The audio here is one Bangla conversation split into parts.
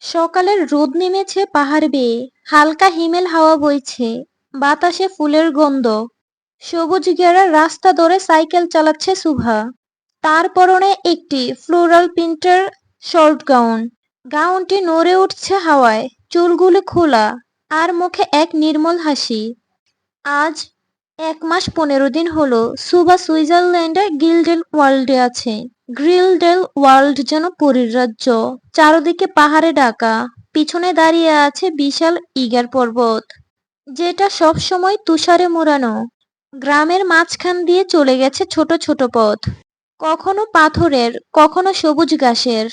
সকালের রোদ নেমেছে পাহাড় বেয়ে, হালকা হিমেল হাওয়া বইছে, বাতাসে ফুলের গন্ধ। সবুজ ঘেরা রাস্তা ধরে সাইকেল চালাচ্ছে শুভা। তার পরনে একটি ফ্লোরাল প্রিন্টের শর্ট গাউন। গাউনটি নড়ে উঠছে হাওয়ায়, চুলগুলি খোলা, আর মুখে এক নির্মল হাসি। আজ 1 মাস 15 দিন হলো শুভা সুইজারল্যান্ডের গিল্ডেন ওয়ার্ল্ডে আছে। গ্রিলডেল ওয়ার্ল্ড যেন পরীর রাজ্য, চারদিকে পাহাড়ে ঢাকা। পিছনে দাঁড়িয়ে আছে বিশাল ইগার পর্বত, যেটা সব সময় তুষারে মোড়ানো। গ্রামের মাঝখান দিয়ে চলে গেছে ছোট ছোট পথ, কখনো পাথরের, কখনো সবুজ ঘাসের।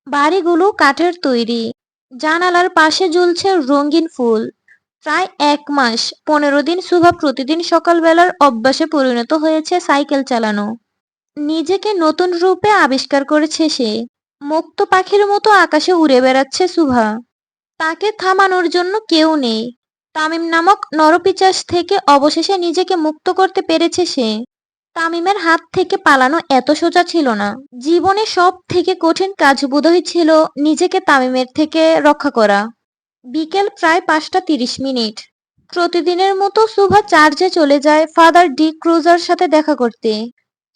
বাড়িগুলো কাঠের তৈরি, জানালার পাশে ঝুলছে রঙিন ফুল। প্রায় 1 মাস 15 দিন শুভা প্রতিদিন সকালবেলার অভ্যাসে পরিণত হয়েছে সাইকেল চালানো। নিজেকে নতুন রূপে আবিষ্কার করেছে সে। মুক্ত পাখির মতো আকাশে উড়ে বেড়াচ্ছে শুভা। তাকে থামানোর জন্য কেউ নেই। তামিম নামক নরপিশাচ থেকে অবশেষে নিজেকে মুক্ত করতে পেরেছে সে। তামিমের হাত থেকে পালানো এত সোজা ছিল না। জীবনে সব থেকে কঠিন কাজ বোধহয় ছিল নিজেকে তামিমের থেকে রক্ষা করা। বিকেল প্রায় 5টা 30 মিনিট। প্রতিদিনের মতো শুভা চার্চে চলে যায় ফাদার ডি ক্রুজার সাথে দেখা করতে।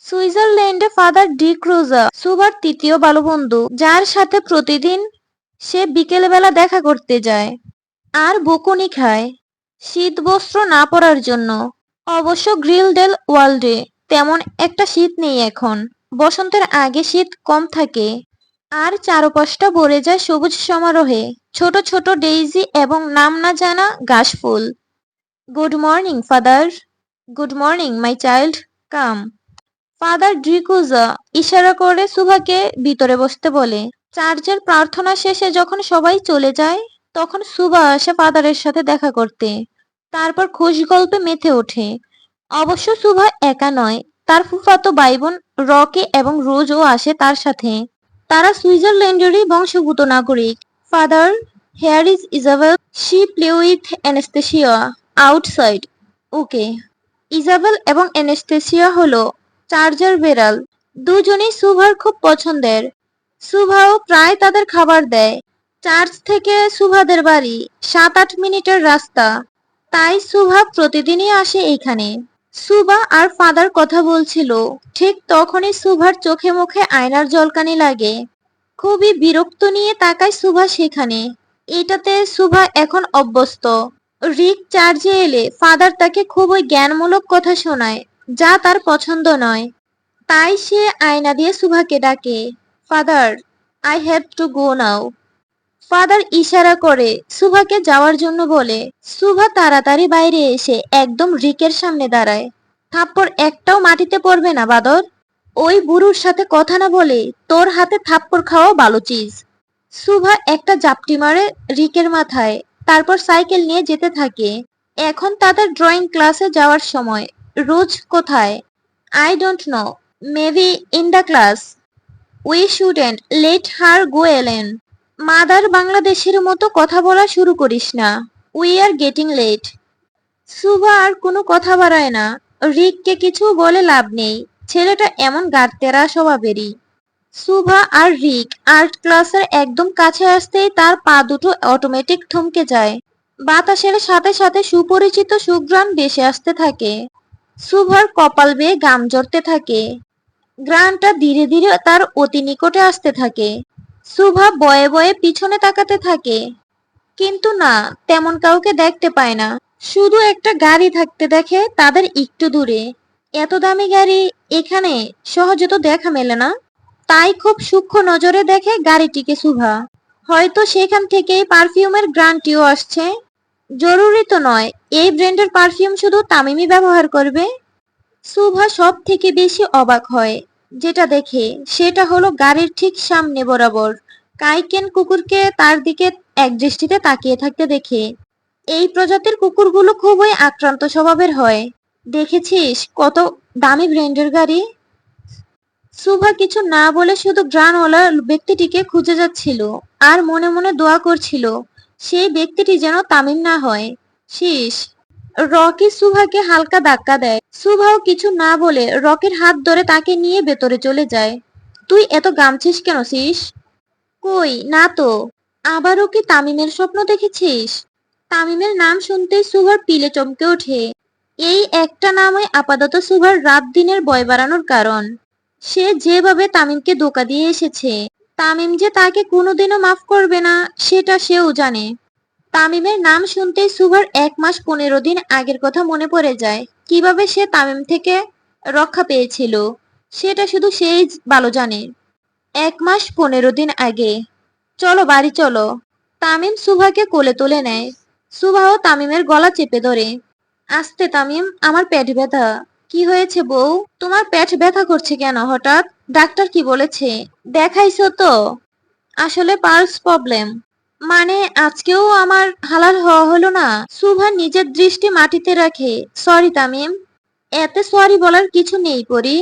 সুইজারল্যান্ডে ফাদার ডি ক্রুজা শুভার তৃতীয় ভালো বন্ধু, যার সাথে প্রতিদিন সে বিকেলবেলা দেখা করতে যায় আর বকুনি খায় শীত বস্ত্র না পরার জন্য। অবশ্য গ্রিলডেল ওয়ার্ল্ডে তেমন একটা শীত নেই এখন। বসন্তের আগে শীত কম থাকে, আর চারপাশটা ভরে যায় সবুজ সমারোহে, ছোট ছোট ডেইজি এবং নাম না জানা ঘাস ফুল। Good morning father. Good morning my child, come. Father D'Cruz ইশারা করে শুভাকে ভিতরে বসতে বলে। চার্চের প্রার্থনা শেষে যখন সবাই চলে যায়, তখন শুভা আসে ফাদারের সাথে দেখা করতে। তারপর খুশ গল্পে মেতে ওঠে। অবশ্য শুভা একা নয়, তার ফুফাতো ভাই বোন রকি এবং রোজও আসে তার সাথে। তারা সুইজারল্যান্ডেরই বংশোদ্ভূত নাগরিক। Father, hair is Isabel. She play with anaesthesia outside. Okay. Isabel এবং অ্যানেস্থেসিয়া হলো চার্জার বেড়াল। দুজনেই শুভার খুব পছন্দের। শুভাও প্রায় তাদের খাবার দেয়। চার্চ থেকে শুভাদের বাড়ি 7-8 মিনিটের রাস্তা, তাই শুভা প্রতিদিনই আসে এইখানে। শুভা আর ফাদার কথা বলছিল, ঠিক তখনই শুভার চোখে মুখে আয়নার ঝলকানি লাগে। খুবই বিরক্ত নিয়ে তাকায় শুভা সেখানে। এটাতে শুভা এখন অভ্যস্ত। রিক চার্জে এলে ফাদার তাকে খুবই জ্ঞানমূলক কথা শোনায়, যা তার পছন্দ নয়। তাই সে আয়না দিয়ে শুভাকে ডাকে, father, I have to go now. Father ইশারা করে শুভাকে যাওয়ার জন্য বলে। শুভা তাড়াতাড়ি বাইরে এসে একদম রিকের সামনে দাঁড়ায়। থাপ্পড় একটাও মাটিতে পড়বে না বাদর। ওই বুড়োর সাথে কথা না বলে তোর হাতে থাপ্পড় খাওয়া ভালো চিজ। শুভা একটা জাপটি মারে রিকের মাথায়, তারপর সাইকেল নিয়ে যেতে থাকে। এখন তাদের ড্রয়িং ক্লাসে যাওয়ার সময়। রোজ কোথায়? I don't know, maybe in the class. We shouldn't let her go alone. Mother বাংলাদেশের মতো কথা বলা শুরু করিস না। We are getting late. Shubha আর কোনো কথা বাড়ায় না। রিককে কিছু বলে লাভ নেই, ছেলেটা এমন গাঁটতেরা স্বভাবেরই। শুভা আর রিক আর্ট ক্লাসের একদম কাছে আসতেই তার পা দুটো অটোমেটিক থমকে যায়। বাতাসের সাথে সাথে সুপরিচিত সুঘ্রাণ ভেসে আসতে থাকে। শুভার কপাল বেয়ে ঘাম ঝরতে থাকে। ঘ্রাণটা ধীরে ধীরে তার অতি নিকটে আসতে থাকে। শুভা বয়ে বয়ে পিছনে তাকাতে থাকে, কিন্তু না, তেমন কাউকে দেখতে পায় না। শুধু একটা গাড়ি থাকতে দেখে তাদের একটু দূরে। এত দামি গাড়ি এখানে সহজে তো দেখা মেলে না, তাই খুব সূক্ষ্ম নজরে দেখে গাড়িটিকে শুভা। হয়তো সেখান থেকেই পারফিউমের ঘ্রাণটিও আসছে। জরুরি তো নয় এই ব্র্যান্ডের পারফিউম শুধু তামিমই ব্যবহার করবে। শুভা সব থেকে বেশি অবাক হয় যেটা দেখে, সেটা হলো গাড়ির ঠিক সামনে বরাবর কাইকেন কুকুরকে তার দিকে একদৃষ্টিতে তাকিয়ে থাকতে দেখে। এই প্রজাতির কুকুরগুলো খুবই আক্রান্ত স্বভাবের হয়। দেখেছিস কত দামি ব্র্যান্ডের গাড়ি। শুভা কিছু না বলে শুধু গ্রানওয়ালা ব্যক্তিটিকে খুঁজে যাচ্ছিল, আর মনে মনে দোয়া করছিল সেই ব্যক্তিটি যেন তামিম না হয়। শীষ। রকি শুভাকে হালকা ধাক্কা দেয়। শুভাও কিছু না বলে রকির হাত ধরে তাকে নিয়ে ভেতরে চলে যায়। তুই এত গামছিস কেন শীষ? কই না তো। আবারও কি তামিমের স্বপ্ন দেখেছিস? তামিমের নাম শুনতেই সুভার পিলে চমকে ওঠে। এই একটা নামই আপাতত সুভার রাত দিনের ভয় বাড়ানোর কারণ। সে যেভাবে তামিমকে ধোঁকা দিয়ে এসেছে, তামিম যে তাকে কোনোদিনও মাফ করবে না সেটা সেও জানে। তামিমের নাম শুনতেই সুভার 1 মাস 15 দিন আগের কথা মনে পড়ে যায়। কিভাবে সে তামিম থেকে রক্ষা পেয়েছিল সেটা শুধু সেই ভালো জানে। 1 মাস 15 দিন আগে। চলো বাড়ি চলো। তামিম সুভাকে কোলে তুলে নেয়। সুভাও তামিমের গলা চেপে ধরে। আস্তে তামিম, আমার পেট ব্যথা। কি হয়েছে বউ? তোমার পেট ব্যথা করছে কেন হঠাৎ? ডাক্তার কি বলেছে? দেখাইছো তো? আসলে পালস প্রবলেম। মানে আজকেও আমার হালাল হওয়া হলো না। সুভা নিজের দৃষ্টি মাটিতে রাখে। সরি তামিম। এতে সরি বলার কিছু নেই পরি।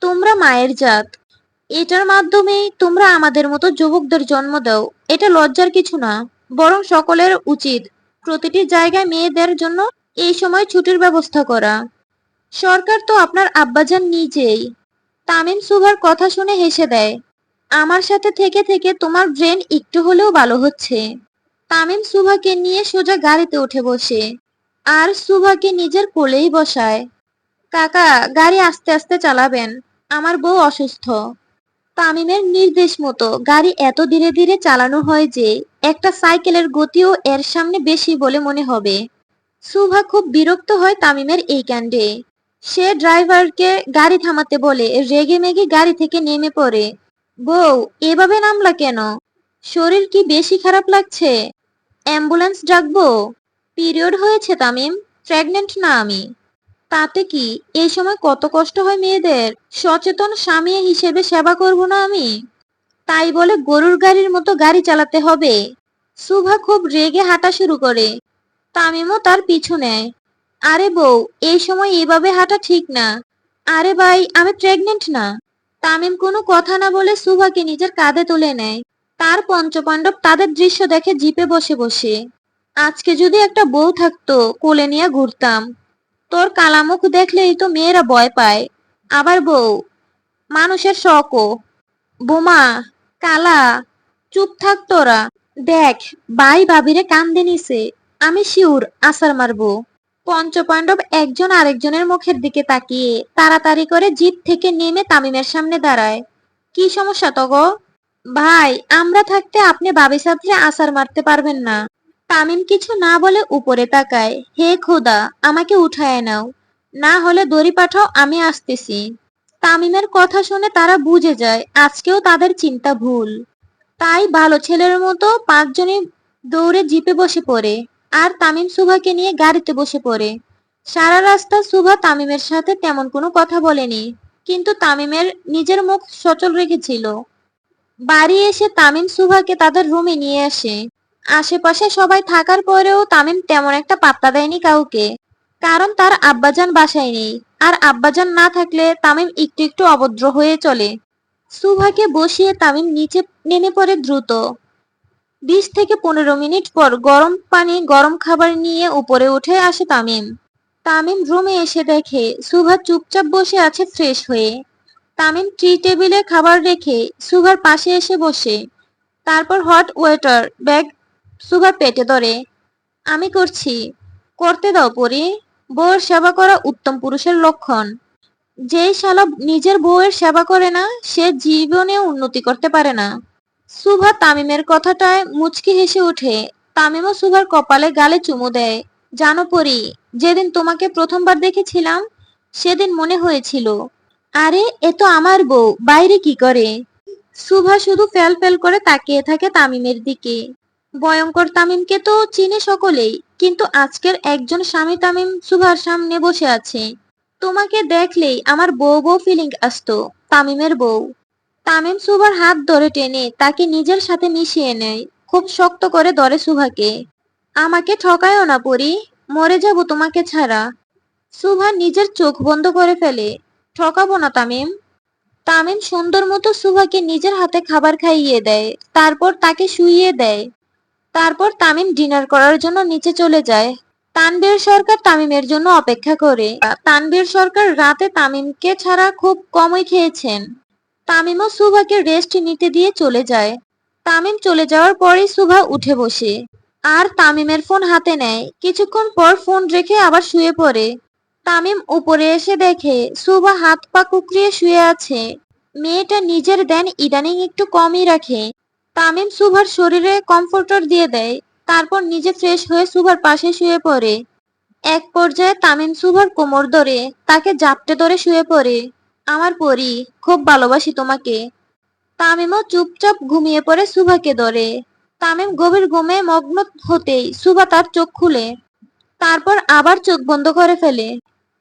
তোমরা মায়ের জাত। এটার মাধ্যমেই তোমরা আমাদের মতো যুবকদের জন্ম দাও। এটা লজ্জার কিছু না, বরং সকলের উচিত প্রতিটি জায়গায় মেয়েদের জন্য এই সময় ছুটির ব্যবস্থা করা। সরকার তো আপনার আব্বাজান নিজেই। তামিম সুভার কথা শুনে হেসে দেয়। আমার সাথে থেকে থেকে তোমার ব্রেন একটু হলেও ভালো হচ্ছে। তামিম সুভাকে নিয়ে সোজা গাড়িতে উঠে বসে আর সুভাকে নিজের কোলেই বসায়। কাকা, গাড়ি আস্তে আস্তে চালাবেন, আমার বউ অসুস্থ। তামিমের নির্দেশ মতো গাড়ি এত ধীরে ধীরে চালানো হয় যে একটা সাইকেলের গতিও এর সামনে বেশি বলে মনে হবে। সুভা খুব বিরক্ত হয় তামিমের এই কাণ্ডে। সে ড্রাইভারকে গাড়ি থামাতে বলে রেগে মেগে গাড়ি থেকে নেমে পড়ে। বউ, এভাবে নামলা কেন? শরীর কি বেশি খারাপ লাগছে? অ্যাম্বুলেন্স ডাকবো? পিরিয়ড হয়েছে তামিম, প্রেগনেন্ট না আমি। তাতে কি, এই সময় কত কষ্ট হয় মেয়েদের। সচেতন স্বামী হিসেবে সেবা করব না আমি? তাই বলে গরুর গাড়ির মতো গাড়ি চালাতে হবে? সুভা খুব রেগে হাঁটা শুরু করে। তামিমও তার পিছু নেয়। আরে বউ, এই সময় এভাবে হাঁটা ঠিক না। আরে ভাই, আমি প্রেগনেন্ট না। তামিম কোনো কথা না বলে সুভাকে নিজের কাঁধে তুলে নেয়। তার পঞ্চপাণ্ডব তাদের দৃশ্য দেখে জিপে বসে বসে। আজকে যদি একটা বউ থাকতো, কোলে নিয়ে ঘুরতাম। তোর কালামুখ দেখলেই তো মেয়েরা ভয় পায়। আবার বউ, মানুষের শখও। বোমা, কালা, চুপ থাক তোরা। দেখ, ভাই ভাবিরে কান্দে নিছে। আমি শিউর আসার মারবো। পঞ্চপাণ্ডব একজন আরেকজনের মুখের দিকে তাকিয়ে তাড়াতাড়ি করে জিপ থেকে নেমে তামিমের সামনে দাঁড়ায়। কি সমস্যা তগো? ভাই, আমরা থাকতে আপনি ভাবি সাথে আসার মারতে পারবেন না। তামিম কিছু না বলে উপরে তাকায়। হে খোদা, আমাকে উঠায় নাও, না হলে দড়ি পাঠাও, আমি আসতেছি। তামিমের কথা শুনে তারা বুঝে যায় আজকেও তাদের চিন্তা ভুল। তাই ভালো ছেলের মতো পাঁচজনই দৌড়ে জিপে বসে পড়ে আর তামিম সুভাকে নিয়ে গাড়িতে বসে পড়ে। সারা রাস্তা সুভা তামিমের সাথে তেমন কোনো কথা বলেনি, কিন্তু তামিমের নিজের মুখ সচল রেখেছিল। বাড়ি এসে তামিম সুভাকে তাদের রুমে নিয়ে আসে। আশেপাশে সবাই থাকার পরেও তামিম তেমন একটা পাত্তা দেয়নি কাউকে, কারণ তার আব্বাজান বাসায় নেই। আর আব্বাজান না থাকলে তামিম একটু একটু অভদ্র হয়ে চলে। সুভাকে বসিয়ে তামিম নিচে নেমে পড়ে দ্রুত। 20 থেকে 15 মিনিট পর গরম পানি গরম খাবার নিয়ে উপরে উঠে আসে তামিম। তামিম রুমে এসে দেখে সুভা চুপচাপ বসে আছে ফ্রেশ হয়ে। তামিম টি টেবিলে খাবার রেখে সুভার পাশে এসে বসে। তারপর হট ওয়েটার ব্যাগ সুভার পেটে ধরে। আমি করছি। করতে দাও পরি। বউয়ের সেবা করা উত্তম পুরুষের লক্ষণ। যেই শালা নিজের বউয়ের সেবা করে না, সে জীবনে উন্নতি করতে পারে না। সুভা তামিমের কথাটায় মুচকি হেসে ওঠে। তামিমও সুভার কপালে গালে চুমু দেয়। জানো পরি, যেদিন তোমাকে প্রথমবার দেখেছিলাম সেদিন মনে হয়েছিল, আরে এ তো আমার বউ, বাইরে কি করে। সুভা শুধু ফেল ফেল করে তাকিয়ে থাকে তামিমের দিকে। ভয়ঙ্কর তামিমকে তো চিনে সকলেই, কিন্তু আজকের একজন স্বামী তামিম সুভার সামনে বসে আছে। তোমাকে দেখলেই আমার বউ বউ ফিলিং আসতো। তামিমের বউ। তামিম সুভার হাত ধরে টেনে তাকে নিজের সাথে মিশিয়ে নেয়। খুব শক্ত করে ধরে সুভাকে। আমাকে ঠকায়ও না পরি, মরে যাব তোমাকে ছাড়া। সুভা নিজের চোখ বন্ধ করে ফেলে। ঠকাবো না তামিম। তামিম সুন্দর মতো সুভাকে নিজের হাতে খাবার খাইয়ে দেয়, তারপর তাকে শুইয়ে দেয়। তারপর তামিম ডিনার করার জন্য নিচে চলে যায়। তানভীর সরকার তামিমের জন্য অপেক্ষা করে। তানভীর সরকার রাতে তামিমকে ছাড়া খুব কমই খেয়েছেন। তামিমও সুভাকে রেস্ট নিতে দিয়ে চলে যায়। তামিম চলে যাওয়ার পরই সুভা উঠে বসে আর তামিমের ফোন হাতে নেয়। কিছুক্ষণ পর ফোন রেখে আবার শুয়ে পড়ে। তামিম উপরে এসে দেখে সুভা হাত পা কুকড়িয়ে শুয়ে আছে। মেয়েটা নিজের ধ্যান ইদানিং একটু কমই রাখে। তামিম সুভার শরীরে কমফোর্টার দিয়ে দেয়, তারপর নিজে ফ্রেশ হয়ে সুভার পাশে শুয়ে পড়ে। এক পর্যায়ে তামিম সুভার কোমর ধরে তাকে জাপটে ধরে শুয়ে পড়ে। আমার পরি, খুব ভালোবাসি তোমাকে। তামিমও চুপচাপ ঘুমিয়ে পড়ে সুভাকে ধরে। তামিম গভীর ঘুমে মগ্ন হতেই সুভা তার চোখ খুলে, তারপর আবার চোখ বন্ধ করে ফেলে।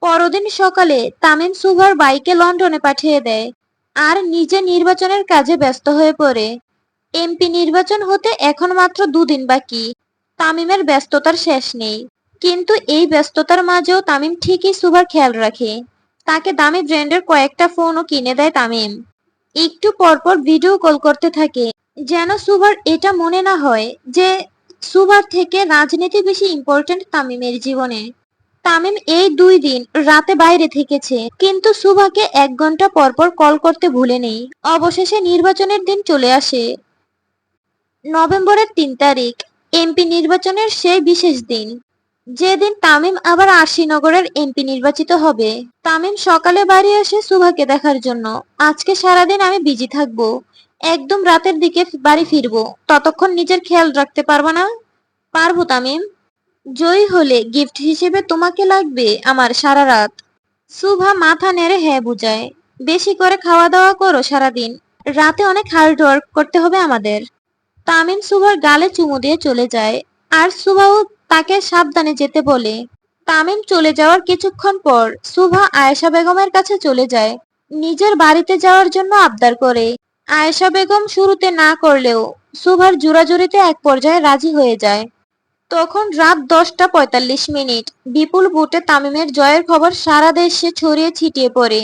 পরদিন সকালে তামিম সুভার বাইকে লন্ডনে পাঠিয়ে দেয় আর নিজে নির্বাচনের কাজে ব্যস্ত হয়ে পড়ে। এমপি নির্বাচন হতে এখন মাত্র 2 দিন বাকি। তামিমের ব্যস্ততার শেষ নেই, কিন্তু এই ব্যস্ততার মাঝেও তামিম ঠিকই সুভার খেয়াল রাখে। তাকে দামি ব্র্যান্ডের কয়েকটা ফোনও কিনে দেয় তামিম। একটু পরপর ভিডিও কল করতে থাকে, যেন সুভার এটা মনে না হয় যে সুভার থেকে রাজনীতি বেশি ইম্পর্টেন্ট তামিমের জীবনে। তামিম এই 2 দিন রাতে বাইরে থেকেছে, কিন্তু সুভাকে 1 ঘন্টা পরপর কল করতে ভুলেনি। অবশেষে নির্বাচনের দিন চলে আসে। নভেম্বরের 3 তারিখ, এমপি নির্বাচনের সেই বিশেষ দিন, যেদিন তামিম আবার আশিনগরের এমপি নির্বাচিত হবে। তামিম সকালে বাড়ি আসে সুভাকে দেখার জন্য। আজকে সারাদিন আমি বিজি থাকবো, একদম রাতের দিকে বাড়ি ফিরবো, ততক্ষণ নিজের খেয়াল রাখতে পারবা না? পারবো তামিম। জয়ী হলে গিফট হিসেবে তোমাকে লাগবে আমার সারা রাত। সুভা মাথা নেড়ে হ্যাঁ বুঝায়। বেশি করে খাওয়া দাওয়া করো সারাদিন, রাতে অনেক হার্ড ওয়ার্ক করতে হবে আমাদের। তামিম সুভার গালে চুমু দিয়ে চলে যায় আর সুভাও তাকে সাবধানে যেতে বলে। তামিম চলে যাওয়ার কিছুক্ষণ পর সুভা আয়েশা বেগমের কাছে চলে যায়, নিজের বাড়িতে যাওয়ার জন্য আবদার করে। আয়েশা বেগম শুরুতে না করলেও সুভার জোরাজুরিতে এক পর্যায়ে রাজি হয়ে যায়। তখন রাত 10টা 45 মিনিট। বিপুল ভোটে তামিমের জয়ের খবর সারা দেশে ছড়িয়ে ছিটিয়ে পড়ে।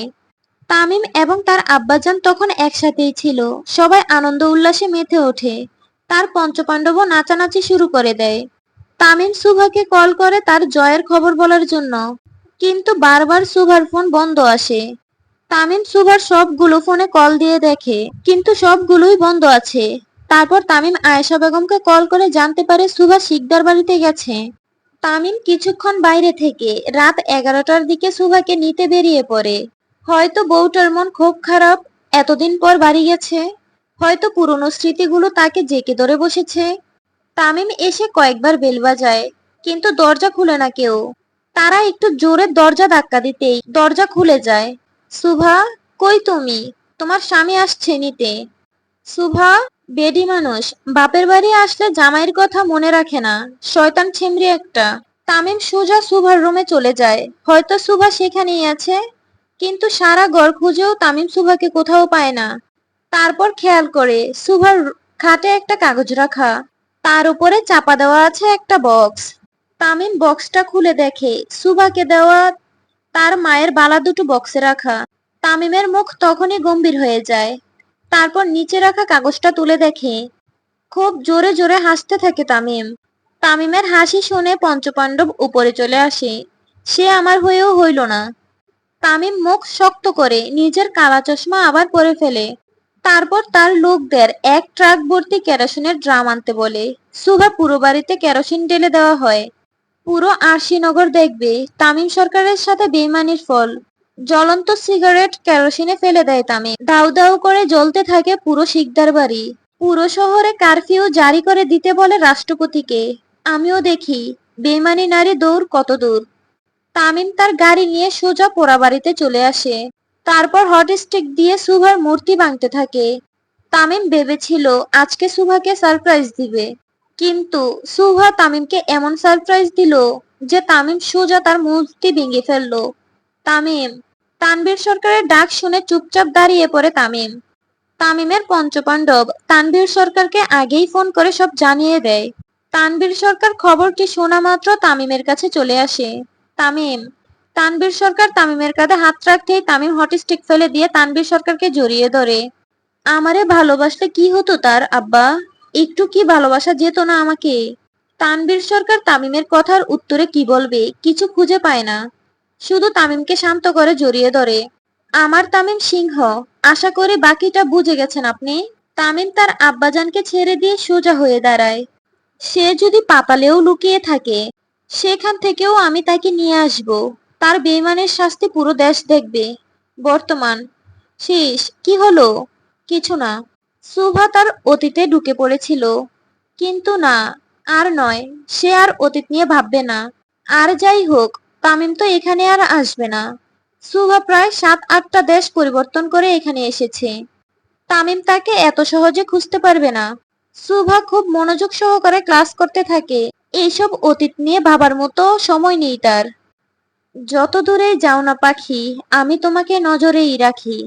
তামিম এবং তার আব্বাজান তখন একসাথেই ছিল। সবাই আনন্দ উল্লাসে মেতে ওঠে। তার পঞ্চপাণ্ডবও নাচানাচি শুরু করে দেয়। তামিম সুভাকে কল করে তার জয়ের খবর বলার জন্য, কিন্তু বারবার সুভার ফোন বন্ধ আসে। তামিম সুভার সবগুলো ফোনে কল দিয়ে দেখে, কিন্তু সবগুলোই বন্ধ আছে। তারপর তামিম আয়েশা বেগমকে কল করে জানতে পারে সুভা শিকদার বাড়িতে গেছে। তামিম কিছুক্ষণ বাইরে থেকে রাত 11টার দিকে সুভাকে নিতে বেরিয়ে পড়ে। হয়তো বউটার মন খুব খারাপ, এতদিন পর বাড়ি গেছে। হয়তো পুরনো স্মৃতিগুলো তাকে জেঁকে ধরে বসেছে। তামিম এসে কয়েকবার বেল বাজায়, কিন্তু দরজা খুলে না কেউ। তারা একটু জোরে দরজা ধাক্কা দিতেই দরজা খুলে যায়। সুভা, কই তুমি? তোমার স্বামী আসছে নিতে। সুভা, বেডি মানুষ, বাপের বাড়ি আসলে জামাইয়ের কথা মনে রাখে না, শয়তান ছেমরি একটা। তামিম সোজা সুভার রুমে চলে যায়। হয়তো সুভা সেখানেই আছে, কিন্তু সারা ঘর খুঁজেও তামিম সুভাকে কোথাও পায় না। তারপর খেয়াল করে সুভার খাটে একটা কাগজ রাখা, তার উপরে চাপা দেওয়া আছে একটা বক্স। তামিম বক্সটা খুলে দেখে সুভাকে দেওয়া তার মায়ের বালা দুটো বক্সে রাখা। তামিমের মুখ তখনই গম্ভীর হয়ে যায়। তারপর নিচে রাখা কাগজটা তুলে দেখে। খুব জোরে জোরে হাসতে থাকে তামিম। তামিমের হাসি শুনে পঞ্চপাণ্ডব উপরে চলে আসে। সে আমার হয়েও হইল না। তামিম মুখ শক্ত করে নিজের কালা চশমা আবার পরে ফেলে। তারপর তার লোকদের এক ট্রাক ভর্তি কেরোসিনের ড্রাম আনতে বলে। সুভা পুরো বাড়িতে কেরোসিন ঢেলে দেওয়া হয়। পুরো আরশিনগর দেখবে তামিম সরকারের সাথে বেইমানির ফল। জ্বলন্ত সিগারেট কেরোসিনে ফেলে দেয় তামিম। দাউ দাউ করে জ্বলতে থাকে পুরো শিকদার বাড়ি। পুরো শহরে কারফিউ জারি করে দিতে বলে রাষ্ট্রপতিকে। আমিও দেখি বেইমানি নারী দৌড় কত দূর। তামিম তার গাড়ি নিয়ে সোজা পোড়াবাড়িতে চলে আসে। তারপর হটস্টিক দিয়ে সুভার মূর্তি ভাঙতে থাকে। তামিম ভেবেছিল আজকে সুভাকে সারপ্রাইজ দিবে, কিন্তু সুভা তামিমকে এমন সারপ্রাইজ দিল যে তামিম সোজা তার মূর্তি ভেঙে ফেললো। তামিম! তানভীর সরকারের ডাক শুনে চুপচাপ দাঁড়িয়ে পড়ে তামিম। তামিমের পঞ্চপাণ্ডব তানভীর সরকারকে আগেই ফোন করে সব জানিয়ে দেয়। তানভীর সরকার খবরটি শোনা মাত্র তামিমের কাছে চলে আসে। তামিম! তানভীর সরকার তামিমের কাঁধে হাত রাখতেই তামিম হটস্টিক ফেলে দিয়ে তানভীর সরকারকে জড়িয়ে ধরে। আমারে ভালোবাসলে কি হতো তার আব্বা? একটু কি ভালোবাসা যেত না আমাকে? তানভীর সরকার তামিমের কথার উত্তরে কি বলবে কিছু খুঁজে পায় না, শুধু তামিমকে শান্ত করে জড়িয়ে ধরে। আমার তামিম সিংহ, আশা করি বাকিটা বুঝে গেছেন আপনি। তামিম তার আব্বাজানকে ছেড়ে দিয়ে সোজা হয়ে দাঁড়ায়। সে যদি পাতালেও লুকিয়ে থাকে, সেখান থেকেও আমি তাকে নিয়ে আসব। তার বেঈমানের শাস্তি পুরো দেশ দেখবে। বর্তমান শেষ। কি হলো? কিছু না। সুভা তার অতীতে ঢুকে পড়েছিল, কিন্তু না, আর নয়। সে আর অতীত নিয়ে ভাববে না। আর যাই হোক, তামিম তো এখানে আর আসবে না। সুভা প্রায় 7-8টা দেশ পরিবর্তন করে এখানে এসেছে। তামিম তাকে এত সহজে খুঁজতে পারবে না। সুভা খুব মনোযোগ সহকারে ক্লাস করতে থাকে। এইসব অতীত নিয়ে ভাবার মতো সময় নেই তার। যত দূরেই যাও না পাখি, আমি তোমাকে নজরেই রাখি।